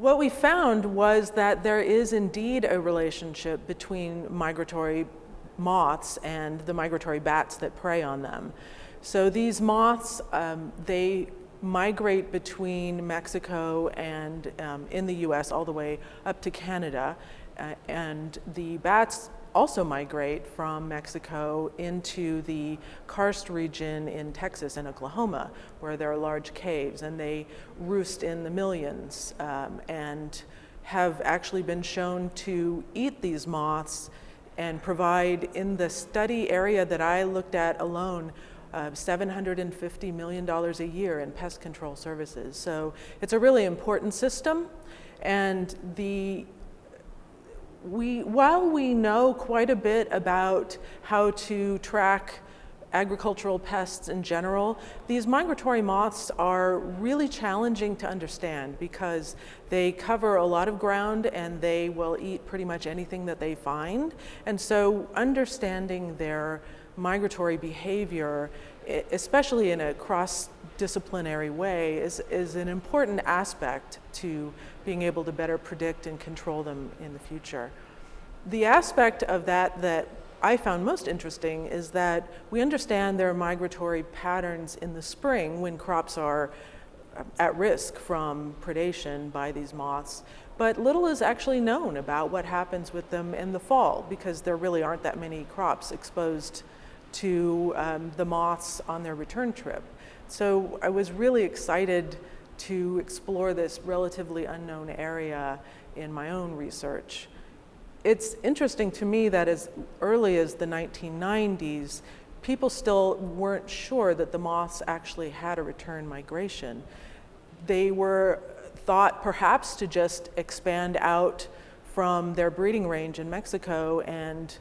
What we found was that there is indeed a relationship between migratory moths and the migratory bats that prey on them. So these moths, they migrate between Mexico and in the US all the way up to Canada, and the bats also migrate from Mexico into the karst region in Texas and Oklahoma, where there are large caves, and they roost in the millions and have actually been shown to eat these moths and provide, in the study area that I looked at alone, $750 million a year in pest control services. So it's a really important system, and while we know quite a bit about how to track agricultural pests in general, these migratory moths are really challenging to understand because they cover a lot of ground and they will eat pretty much anything that they find. And so understanding their migratory behavior, especially in a cross-disciplinary way, is an important aspect to being able to better predict and control them in the future. The aspect of that I found most interesting is that we understand their migratory patterns in the spring when crops are at risk from predation by these moths, but little is actually known about what happens with them in the fall because there really aren't that many crops exposed to the moths on their return trip. So I was really excited to explore this relatively unknown area in my own research. It's interesting to me that as early as the 1990s, people still weren't sure that the moths actually had a return migration. They were thought perhaps to just expand out from their breeding range in Mexico and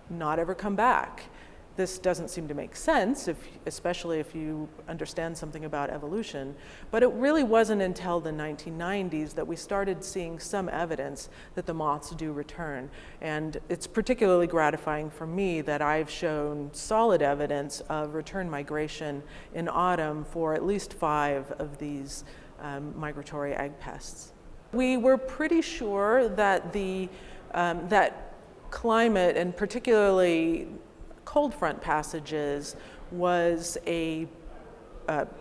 not ever come back. This doesn't seem to make sense, especially if you understand something about evolution, but it really wasn't until the 1990s that we started seeing some evidence that the moths do return. And it's particularly gratifying for me that I've shown solid evidence of return migration in autumn for at least 5 of these migratory egg pests. We were pretty sure that that climate, and particularly cold front passages, was a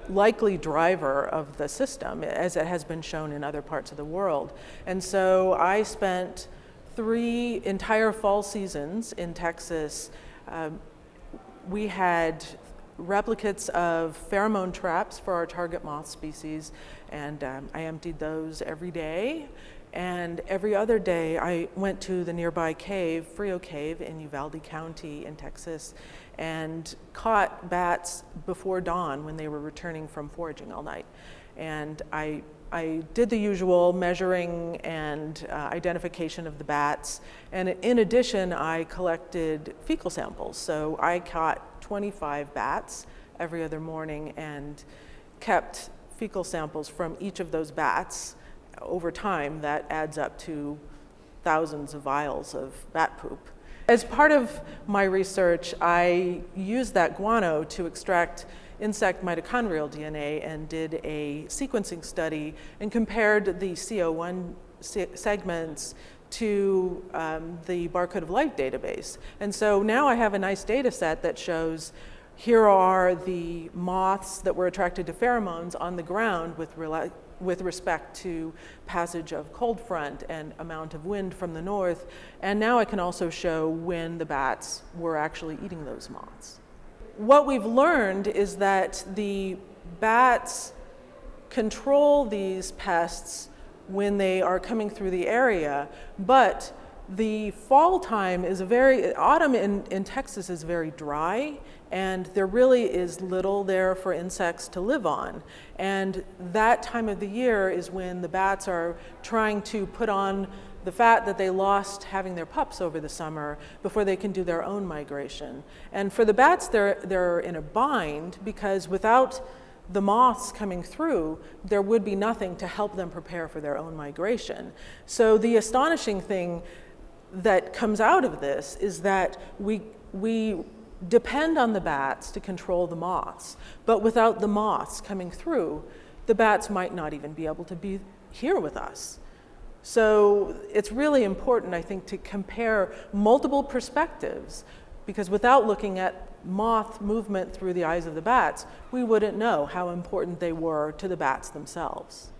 likely driver of the system, as it has been shown in other parts of the world. And so I spent 3 entire fall seasons in Texas. We had replicates of pheromone traps for our target moth species, and I emptied those every day. And every other day, I went to the nearby cave, Frio Cave in Uvalde County in Texas, and caught bats before dawn when they were returning from foraging all night. And I did the usual measuring and identification of the bats. And in addition, I collected fecal samples. So I caught 25 bats every other morning and kept fecal samples from each of those bats. Over time, that adds up to thousands of vials of bat poop. As part of my research, I used that guano to extract insect mitochondrial DNA and did a sequencing study and compared the CO1 segments to the Barcode of Life database. And so now I have a nice data set that shows here are the moths that were attracted to pheromones on the ground with respect to passage of cold front and amount of wind from the north. And now I can also show when the bats were actually eating those moths. What we've learned is that the bats control these pests when they are coming through the area, but the fall time is autumn in Texas is very dry, and there really is little there for insects to live on. And that time of the year is when the bats are trying to put on the fat that they lost having their pups over the summer before they can do their own migration. And for the bats, they're in a bind because without the moths coming through, there would be nothing to help them prepare for their own migration. So the astonishing thing that comes out of this is that we depend on the bats to control the moths, but without the moths coming through, the bats might not even be able to be here with us. So it's really important, I think, to compare multiple perspectives, because without looking at moth movement through the eyes of the bats, we wouldn't know how important they were to the bats themselves.